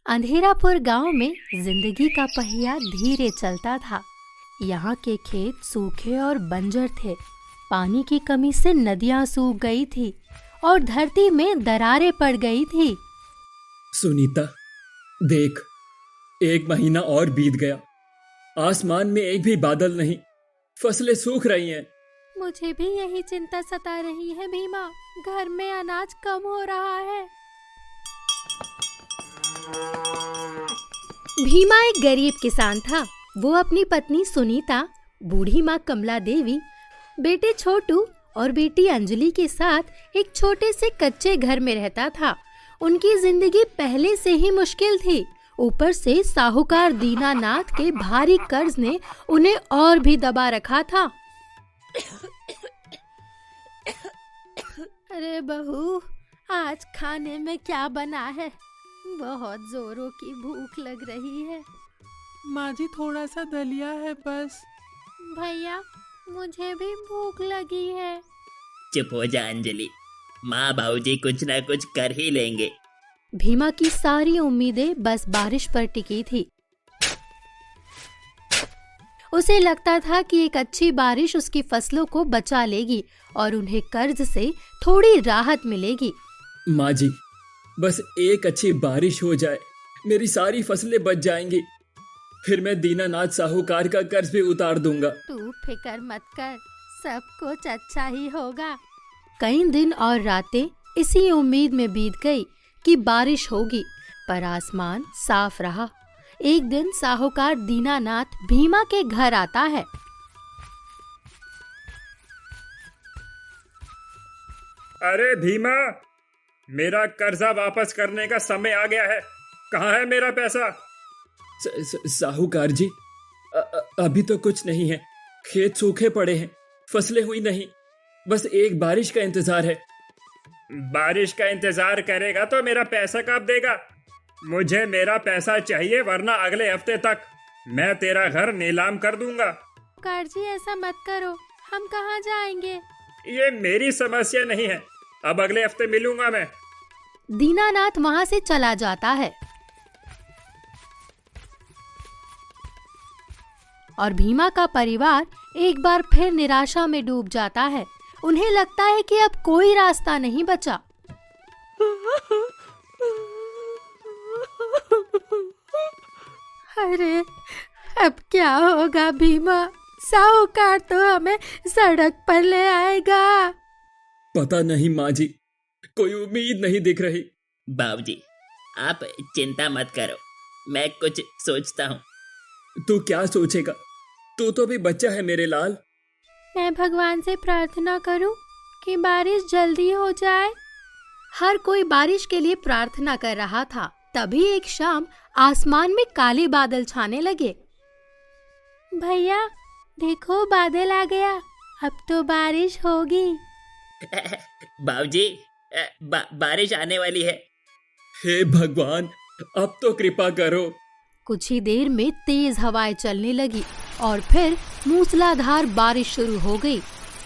अंधेरापुर गांव में जिंदगी का पहिया धीरे चलता था। यहाँ के खेत सूखे और बंजर थे। पानी की कमी से नदियाँ सूख गई थी और धरती में दरारें पड़ गई थी। सुनीता, देख, 1 महीना और बीत गया। आसमान में एक भी बादल नहीं, फसलें सूख रही हैं। मुझे भी यही चिंता सता रही है भीमा। घर में अनाज कम हो रहा है। भीमा एक गरीब किसान था। वो अपनी पत्नी सुनीता, बूढ़ी माँ कमला देवी, बेटे छोटू और बेटी अंजलि के साथ एक छोटे से कच्चे घर में रहता था। उनकी जिंदगी पहले से ही मुश्किल थी। ऊपर से साहूकार दीनानाथ के भारी कर्ज ने उन्हें और भी दबा रखा था। अरे बहू, आज खाने में क्या बना है? बहुत जोरों की भूख लग रही है। माँ जी, थोड़ा सा दलिया है बस। भैया, मुझे भी भूख लगी है। चुप हो जा अंजलि, माँ भाऊजी कुछ ना कुछ कर ही लेंगे। भीमा की सारी उम्मीदें बस बारिश पर टिकी थी। उसे लगता था कि एक अच्छी बारिश उसकी फसलों को बचा लेगी और उन्हें कर्ज से थोड़ी राहत मिलेगी। माँ जी, बस एक अच्छी बारिश हो जाए, मेरी सारी फसलें बच जाएंगी। फिर मैं दीनानाथ साहूकार का कर्ज भी उतार दूंगा। तू फिक्र मत कर, सब कुछ अच्छा ही होगा। कई दिन और रातें इसी उम्मीद में बीत गई कि बारिश होगी, पर आसमान साफ रहा। एक दिन साहूकार दीनानाथ भीमा के घर आता है। अरे भीमा, मेरा कर्जा वापस करने का समय आ गया है। कहाँ है मेरा पैसा? साहूकार जी, अभी तो कुछ नहीं है। खेत सूखे पड़े हैं, फसलें हुई नहीं, बस एक बारिश का इंतजार है। बारिश का इंतजार करेगा तो मेरा पैसा कब देगा? मुझे मेरा पैसा चाहिए, वरना अगले हफ्ते तक मैं तेरा घर नीलाम कर दूंगा। साहूकार जी, ऐसा मत करो, हम कहाँ जाएंगे? ये मेरी समस्या नहीं है, अब अगले हफ्ते मिलूंगा मैं। दीनानाथ वहां से चला जाता है और भीमा का परिवार एक बार फिर निराशा में डूब जाता है। उन्हें लगता है कि अब कोई रास्ता नहीं बचा। अरे, अब क्या होगा भीमा? साहूकार तो हमें सड़क पर ले आएगा। पता नहीं माँ जी, कोई उम्मीद नहीं दिख रही। बाबूजी, आप चिंता मत करो, मैं कुछ सोचता हूँ। तू क्या सोचेगा? तू तो भी बच्चा है मेरे लाल। मैं भगवान से प्रार्थना करूं कि बारिश जल्दी हो जाए। हर कोई बारिश के लिए प्रार्थना कर रहा था। तभी एक शाम आसमान में काले बादल छाने लगे। भैया देखो, बादल आ गया, अब तो बारिश होगी। बाबूजी, बारिश आने वाली है। हे भगवान, अब तो कृपा करो। कुछ ही देर में तेज हवाएं चलने लगी और फिर मूसलाधार बारिश शुरू हो गई।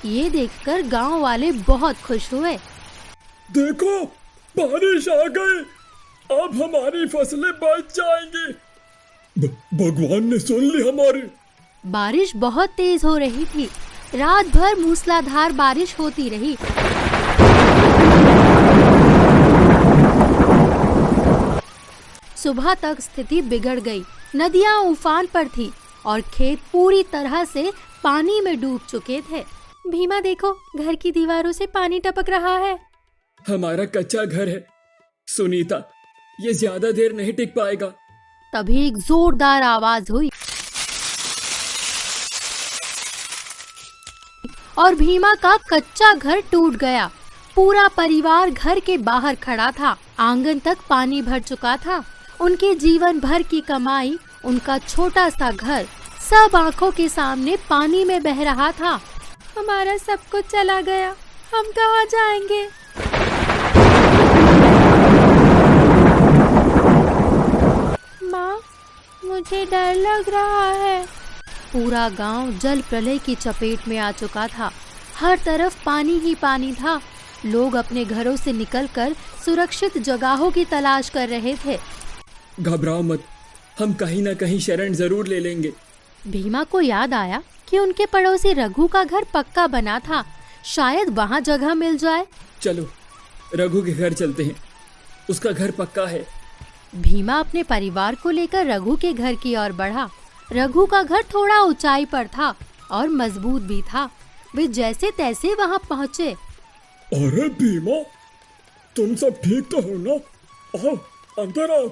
ये देखकर गांव वाले बहुत खुश हुए। देखो, बारिश आ गई, अब हमारी फसलें बच जाएंगी। भगवान ने सुन ली हमारी। बारिश बहुत तेज हो रही थी। रात भर मूसलाधार बारिश होती रही। सुबह तक स्थिति बिगड़ गई। नदियां उफान पर थी और खेत पूरी तरह से पानी में डूब चुके थे। भीमा देखो, घर की दीवारों से पानी टपक रहा है। हमारा कच्चा घर है सुनीता, ये ज्यादा देर नहीं टिक पाएगा। तभी एक जोरदार आवाज हुई और भीमा का कच्चा घर टूट गया। पूरा परिवार घर के बाहर खड़ा था। आंगन तक पानी भर चुका था। उनके जीवन भर की कमाई, उनका छोटा सा घर, सब आंखों के सामने पानी में बह रहा था। हमारा सब कुछ चला गया, हम कहाँ जाएंगे? माँ, मुझे डर लग रहा है। पूरा गांव जल प्रलय की चपेट में आ चुका था। हर तरफ पानी ही पानी था। लोग अपने घरों से निकलकर सुरक्षित जगहों की तलाश कर रहे थे। घबराओ मत, हम कहीं ना कहीं शरण जरूर ले लेंगे। भीमा को याद आया कि उनके पड़ोसी रघु का घर पक्का बना था, शायद वहाँ जगह मिल जाए। चलो रघु के घर चलते हैं, उसका घर पक्का है। भीमा अपने परिवार को लेकर रघु के घर की ओर बढ़ा। रघु का घर थोड़ा ऊंचाई पर था और मजबूत भी था। वे जैसे तैसे वहाँ पहुँचे। अरे भीमा, तुम सब ठीक तो हो ना? आओ अंदर आओ।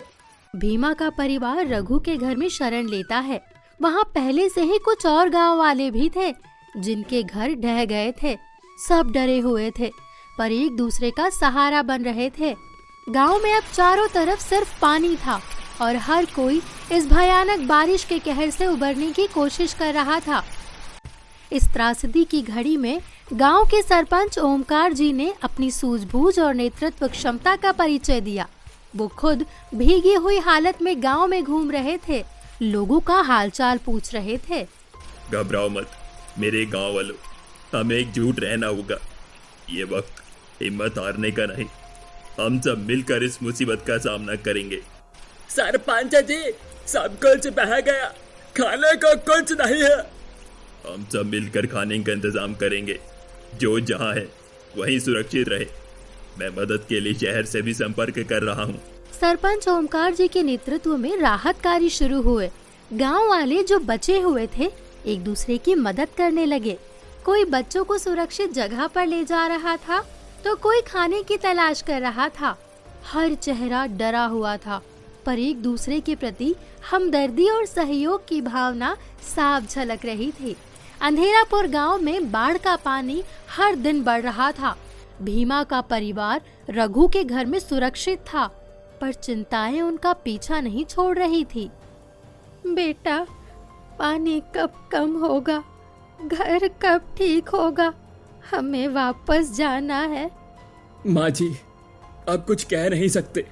भीमा का परिवार रघु के घर में शरण लेता है। वहाँ पहले से ही कुछ और गांव वाले भी थे जिनके घर ढह गए थे। सब डरे हुए थे पर एक दूसरे का सहारा बन रहे थे। गांव में अब चारों तरफ सिर्फ पानी था और हर कोई इस भयानक बारिश के कहर से उबरने की कोशिश कर रहा था। इस त्रासदी की घड़ी में गांव के सरपंच ओमकार जी ने अपनी सूझबूझ और नेतृत्व क्षमता का परिचय दिया। वो खुद भीगी हुई हालत में गांव में घूम रहे थे, लोगों का हालचाल पूछ रहे थे। घबराओ मत मेरे गांव वालों, हमें एकजुट रहना होगा। ये वक्त हिम्मत हारने का नहीं, हम सब मिलकर इस मुसीबत का सामना करेंगे। सरपंच जी, सब कुछ बह गया, खाने को कुछ नहीं है। हम सब मिलकर खाने का इंतजाम करेंगे, जो जहाँ है वहीं सुरक्षित रहे। मैं मदद के लिए शहर से भी संपर्क कर रहा हूँ। सरपंच ओमकार जी के नेतृत्व में राहत कार्य शुरू हुए। गांव वाले जो बचे हुए थे एक दूसरे की मदद करने लगे। कोई बच्चों को सुरक्षित जगह पर ले जा रहा था तो कोई खाने की तलाश कर रहा था। हर चेहरा डरा हुआ था पर एक दूसरे के प्रति हमदर्दी और सहयोग की भावना साफ झलक रही थी। अंधेरापुर गांव में बाढ़ का पानी हर दिन बढ़ रहा था। भीमा का परिवार रघु के घर में सुरक्षित था पर चिंताएं उनका पीछा नहीं छोड़ रही थी। बेटा, पानी कब कम होगा? घर कब ठीक होगा? हमें वापस जाना है। माँ जी, अब कुछ कह नहीं सकते।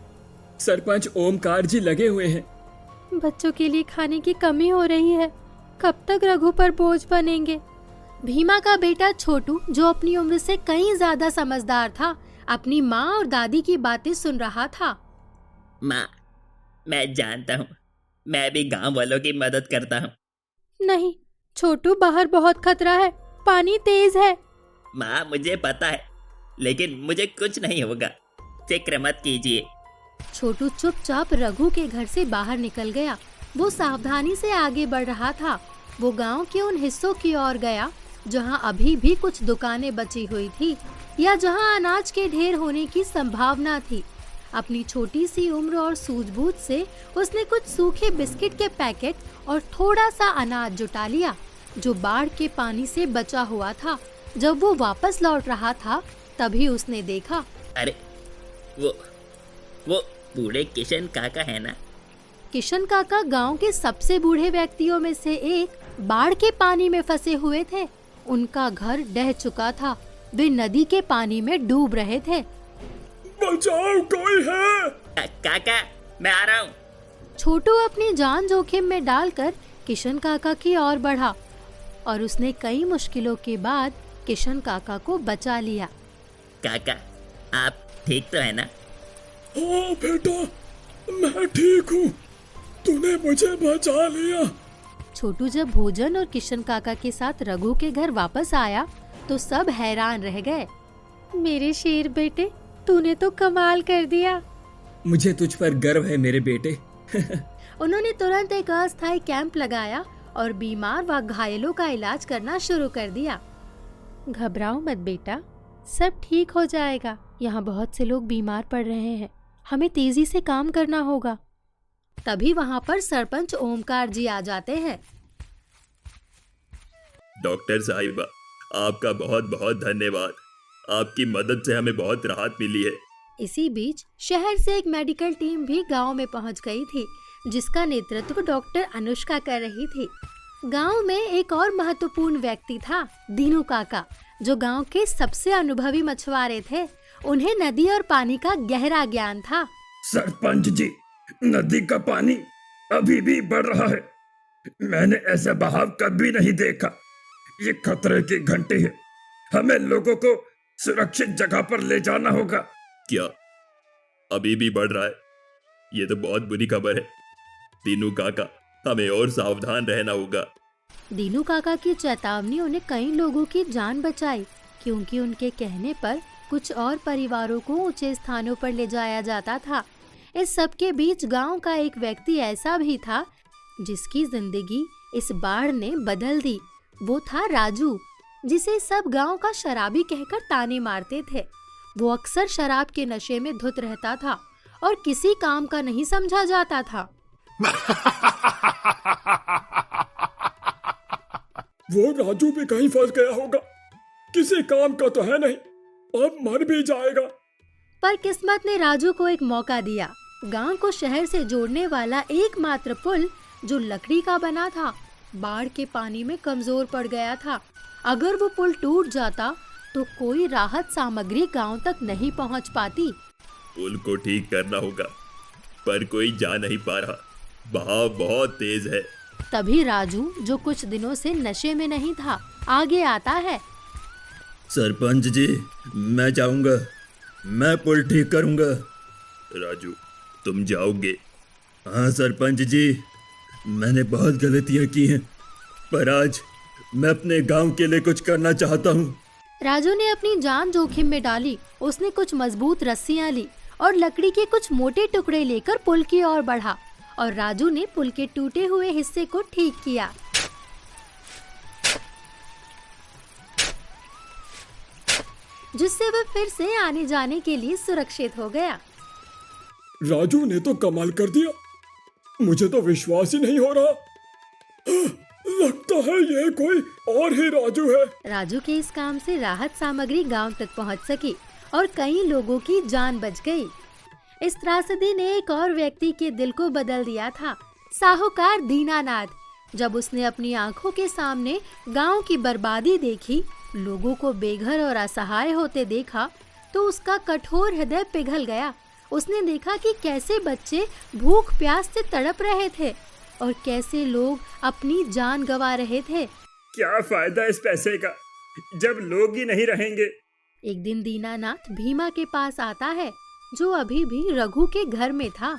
सरपंच ओमकार जी लगे हुए हैं। बच्चों के लिए खाने की कमी हो रही है, कब तक रघु पर बोझ बनेंगे? भीमा का बेटा छोटू, जो अपनी उम्र से कहीं ज्यादा समझदार था, अपनी माँ और दादी की बातें सुन रहा था। माँ, मैं जानता हूँ, मैं भी गांव वालों की मदद करता हूँ। नहीं छोटू, बाहर बहुत खतरा है, पानी तेज है। माँ, मुझे पता है, लेकिन मुझे कुछ नहीं होगा, फिक्र मत कीजिए। छोटू चुपचाप रघु के घर से बाहर निकल गया। वो सावधानी से आगे बढ़ रहा था। वो गांव के उन हिस्सों की ओर गया जहां अभी भी कुछ दुकानें बची हुई थी या जहां अनाज के ढेर होने की संभावना थी। अपनी छोटी सी उम्र और सूझबूझ से उसने कुछ सूखे बिस्किट के पैकेट और थोड़ा सा अनाज जुटा लिया जो बाढ़ के पानी से बचा हुआ था। जब वो वापस लौट रहा था तभी उसने देखा। अरे वो बूढ़े किशन काका है ना? किशन काका गांव के सबसे बूढ़े व्यक्तियों में से एक बाढ़ के पानी में फंसे हुए थे। उनका घर ढह चुका था। वे नदी के पानी में डूब रहे थे। बचाओ, कोई है? काका, मैं आ रहा हूँ। छोटू अपनी जान जोखिम में डालकर किशन काका की ओर बढ़ा और उसने कई मुश्किलों के बाद किशन काका को बचा लिया। काका, आप ठीक तो है ना? हाँ बेटा, मैं ठीक हूँ, तूने मुझे बचा लिया। छोटू जब भोजन और किशन काका के साथ रघु के घर वापस आया तो सब हैरान रह गए। मेरे शेर बेटे, तूने तो कमाल कर दिया। मुझे तुझ पर गर्व है मेरे बेटे। उन्होंने तुरंत एक अस्थायी कैंप लगाया और बीमार व घायलों का इलाज करना शुरू कर दिया। घबराओ मत बेटा, सब ठीक हो जाएगा। यहाँ बहुत से लोग बीमार पड़ रहे हैं, हमें तेजी से काम करना होगा। तभी वहाँ पर सरपंच ओमकार जी आ जाते हैं। डॉक्टर साहिबा, आपका बहुत बहुत धन्यवाद। आपकी मदद से हमें बहुत राहत मिली है। इसी बीच शहर से एक मेडिकल टीम भी गांव में पहुंच गई थी जिसका नेतृत्व डॉक्टर अनुष्का कर रही थी। गांव में एक और महत्वपूर्ण व्यक्ति था, दीनू काका, जो गांव के सबसे अनुभवी मछुआरे थे। उन्हें नदी और पानी का गहरा ज्ञान था। सरपंच जी, नदी का पानी अभी भी बढ़ रहा है। मैंने ऐसा बहाव कभी नहीं देखा। ये खतरे की घंटी है। हमें लोगों को सुरक्षित जगह पर ले जाना होगा। क्या अभी भी बढ़ रहा है? ये तो बहुत बुरी खबर है। दीनू काका, हमें और सावधान रहना होगा। दीनू काका की चेतावनी उन्हें कई लोगों की जान बचाई, क्योंकि उनके कहने पर कुछ और परिवारों को ऊंचे स्थानों पर ले जाया जाता था। इस सब के बीच गांव का एक व्यक्ति ऐसा भी था जिसकी जिंदगी इस बाढ़ ने बदल दी। वो था राजू, जिसे सब गांव का शराबी कहकर ताने मारते थे। वो अक्सर शराब के नशे में धुत रहता था और किसी काम का नहीं समझा जाता था। वो राजू भी कहीं फंस गया होगा, किसी काम का तो है नहीं, अब मर भी जाएगा। पर किस्मत ने राजू को एक मौका दिया। गांव को शहर से जोड़ने वाला एकमात्र पुल, जो लकड़ी का बना था, बाढ़ के पानी में कमजोर पड़ गया था। अगर वो पुल टूट जाता तो कोई राहत सामग्री गांव तक नहीं पहुंच पाती। पुल को ठीक करना होगा, पर कोई जा नहीं पा रहा, बहाव बहुत तेज है। तभी राजू, जो कुछ दिनों से नशे में नहीं था, आगे आता है। सरपंच जी, मैं जाऊंगा, मैं पुल ठीक करूंगा। राजू, तुम जाओगे? हाँ सरपंच जी, मैंने बहुत गलतियां की हैं, पर आज मैं अपने गांव के लिए कुछ करना चाहता हूँ। राजू ने अपनी जान जोखिम में डाली। उसने कुछ मजबूत रस्सियां ली और लकड़ी के कुछ मोटे टुकड़े लेकर पुल की ओर बढ़ा और राजू ने पुल के टूटे हुए हिस्से को ठीक किया। जिससे वह फिर से आने जाने के लिए सुरक्षित हो गया। राजू ने तो कमाल कर दिया, मुझे तो विश्वास ही नहीं हो रहा। लगता है ये कोई और ही राजू है। राजू के इस काम से राहत सामग्री गांव तक पहुंच सकी और कई लोगों की जान बच गई। इस त्रासदी ने एक और व्यक्ति के दिल को बदल दिया था, साहूकार दीनानाथ। जब उसने अपनी आंखों के सामने गांव की बर्बादी देखी, लोगों को बेघर और असहाय होते देखा, तो उसका कठोर हृदय पिघल गया। उसने देखा कि कैसे बच्चे भूख प्यास से तड़प रहे थे और कैसे लोग अपनी जान गंवा रहे थे। क्या फायदा इस पैसे का जब लोग ही नहीं रहेंगे। एक दिन दीनानाथ भीमा के पास आता है, जो अभी भी रघु के घर में था।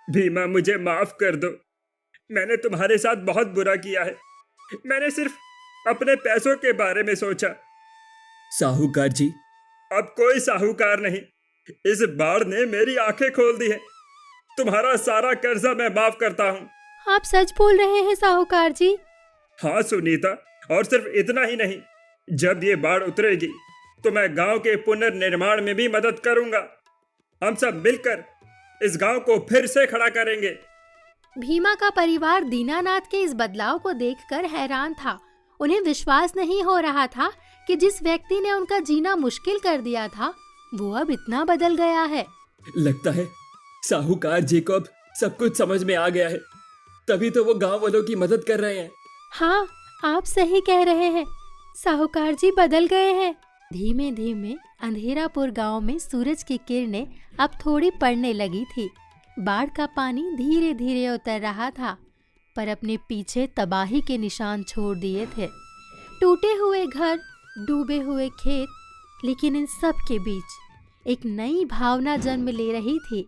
भीमा, मुझे माफ कर दो, मैंने तुम्हारे साथ बहुत बुरा किया है। मैंने सिर्फ अपने पैसों के बारे में सोचा। साहूकार जी, अब कोई साहूकार नहीं, इस बाढ़ ने मेरी आंखें खोल दी है। तुम्हारा सारा कर्जा मैं माफ करता हूँ। आप सच बोल रहे हैं साहूकार जी? हाँ सुनीता, और सिर्फ इतना ही नहीं, जब ये बाढ़ उतरेगी तो मैं गांव के पुनर्निर्माण में भी मदद करूंगा। हम सब मिलकर इस गांव को फिर से खड़ा करेंगे। भीमा का परिवार दीनानाथ के इस बदलाव को देखकर हैरान था। उन्हें विश्वास नहीं हो रहा था कि जिस व्यक्ति ने उनका जीना मुश्किल कर दिया था, वो अब इतना बदल गया है। लगता है साहूकार जी को अब सब कुछ समझ में आ गया है, तभी तो वो गांव वालों की मदद कर रहे हैं। हाँ, आप सही कह रहे हैं, साहूकार जी बदल गए हैं। धीमे धीमे अंधेरापुर गांव में सूरज की किरणें अब थोड़ी पड़ने लगी थी। बाढ़ का पानी धीरे धीरे उतर रहा था, पर अपने पीछे तबाही के निशान छोड़ दिए थे। टूटे हुए घर, डूबे हुए खेत, लेकिन इन सब के बीच एक नई भावना जन्म ले रही थी,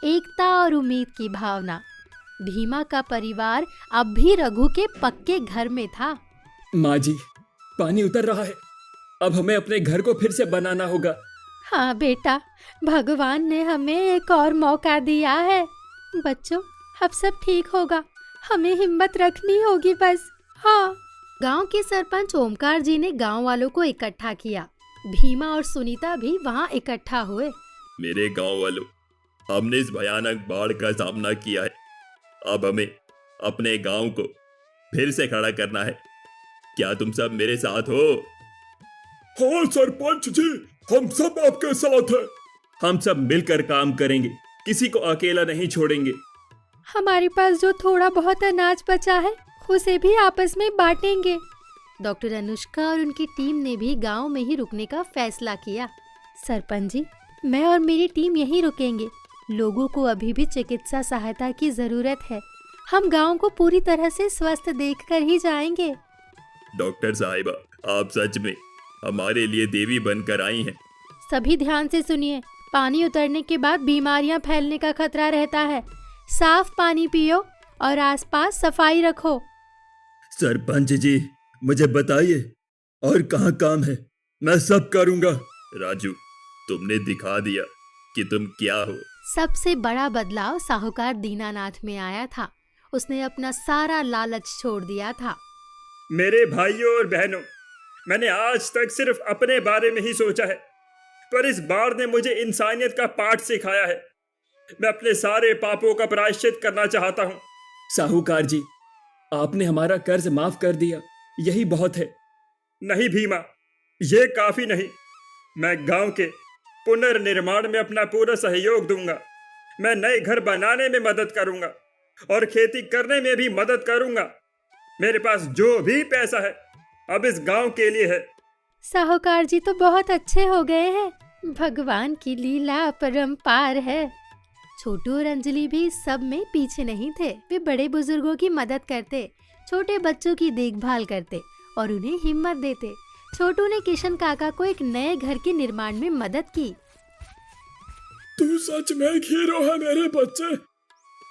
एकता और उम्मीद की भावना। भीमा का परिवार अब भी रघु के पक्के घर में था। माँ जी, पानी उतर रहा है, अब हमें अपने घर को फिर से बनाना होगा। हाँ बेटा, भगवान ने हमें एक और मौका दिया है। बच्चों, अब सब ठीक होगा, हमें हिम्मत रखनी होगी बस। हाँ। गांव के सरपंच ओमकार जी ने गांव वालों को इकट्ठा किया। भीमा और सुनीता भी वहां इकट्ठा हुए। मेरे गांव वालों, हमने इस भयानक बाढ़ का सामना किया है। अब हमें अपने गांव को फिर से खड़ा करना है। क्या तुम सब मेरे साथ हो? हाँ सरपंच जी, हम सब आपके साथ हैं। हम सब मिलकर काम करेंगे, किसी को अकेला नहीं छोड़ेंगे। हमारे पास जो थोड़ा बहुत अनाज बचा है, उसे भी आपस में बांटेंगे। डॉक्टर अनुष्का और उनकी टीम ने भी गांव में ही रुकने का फैसला किया। सरपंच जी, मैं और मेरी टीम यहीं रुकेंगे। लोगों को अभी भी चिकित्सा सहायता की जरूरत है। हम गांव को पूरी तरह से स्वस्थ देखकर ही जाएंगे। डॉक्टर साहिबा, आप सच में हमारे लिए देवी बनकर आई हैं। सभी ध्यान से सुनिए। पानी उतरने के बाद बीमारियां फैलने का खतरा रहता है। साफ पानी पियो और आसपास सफाई रखो। सरपंच जी, मुझे बताइए और कहाँ काम है, मैं सब करूँगा। राजू, तुमने दिखा दिया कि तुम क्या हो। सबसे बड़ा बदलाव साहूकार दीनानाथ में आया था। उसने अपना सारा लालच छोड़ दिया था। मेरे भाइयों और बहनों, मैंने आज तक सिर्फ अपने बारे में ही सोचा है, पर इस बाढ़ ने मुझे इंसानियत का पाठ सिखाया है। मैं अपने सारे पापों का प्रायश्चित करना चाहता हूँ। साहूकार जी, आपने हमारा कर्ज माफ कर दिया, यही बहुत है। नहीं भीमा, ये काफी नहीं। मैं गांव के पुनर्निर्माण में अपना पूरा सहयोग दूंगा। मैं नए घर बनाने में मदद करूंगा और खेती करने में भी मदद करूंगा। मेरे पास जो भी पैसा है अब इस गांव के लिए है। साहूकार जी तो बहुत अच्छे हो गए हैं। भगवान की लीला अपरंपार है। छोटू और अंजलि भी इस सब में पीछे नहीं थे। वे बड़े बुजुर्गों की मदद करते, छोटे बच्चों की देखभाल करते और उन्हें हिम्मत देते। छोटू ने किशन काका को एक नए घर के निर्माण में मदद की। तू सच में एक हीरो है मेरे बच्चे।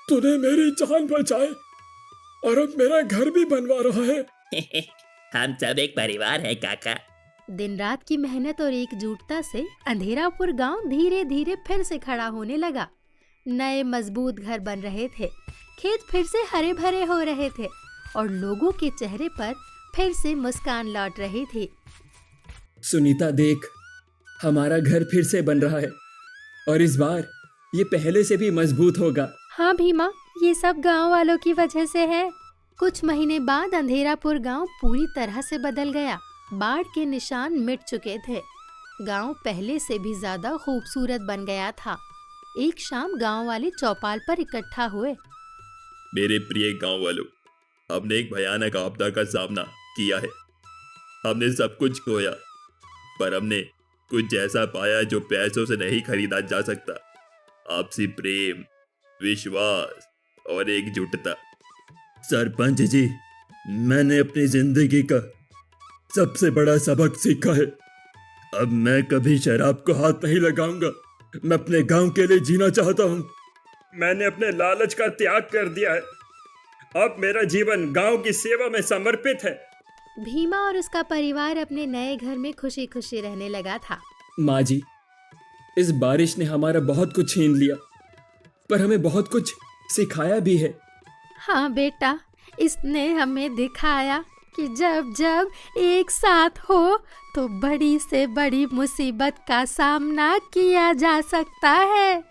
तूने मेरी जान बचाई और अब मेरा घर भी बनवा रहा है। हम सब एक परिवार है काका। दिन रात की मेहनत और एकजुटता से अंधेरापुर गांव धीरे धीरे फिर से खड़ा होने लगा। नए मजबूत घर बन रहे थे, खेत फिर से हरे भरे हो रहे थे और लोगों के चेहरे पर फिर से मुस्कान लौट रही थी। सुनीता देख, हमारा घर फिर से बन रहा है और इस बार ये पहले से भी मजबूत होगा। हाँ भीमा, ये सब गांव वालों की वजह से है। कुछ महीने बाद अंधेरापुर गांव पूरी तरह से बदल गया। बाढ़ के निशान मिट चुके थे। गांव पहले से भी ज्यादा खूबसूरत बन गया था। एक शाम गांव वाले चौपाल पर इकट्ठा हुए। मेरे प्रिय गांव वालों, हमने एक भयानक आपदा का सामना किया है। हमने सब कुछ खोया, पर हमने कुछ ऐसा पाया जो पैसों से नहीं खरीदा जा सकता। आपसी प्रेम, विश्वास और एकजुटता। सरपंच जी, मैंने अपनी जिंदगी का सबसे बड़ा सबक सीखा है। अब मैं कभी शराब को हाथ नहीं लगाऊंगा। मैं अपने गांव के लिए जीना चाहता हूँ। मैंने अपने लालच का त्याग कर दिया है। अब मेरा जीवन गांव की सेवा में समर्पित है। भीमा और उसका परिवार अपने नए घर में खुशी खुशी रहने लगा था। माँ जी, इस बारिश ने हमारा बहुत कुछ छीन लिया, पर हमें बहुत कुछ सिखाया भी है। हाँ बेटा, इसने हमें दिखाया कि जब जब एक साथ हो तो बड़ी से बड़ी मुसीबत का सामना किया जा सकता है।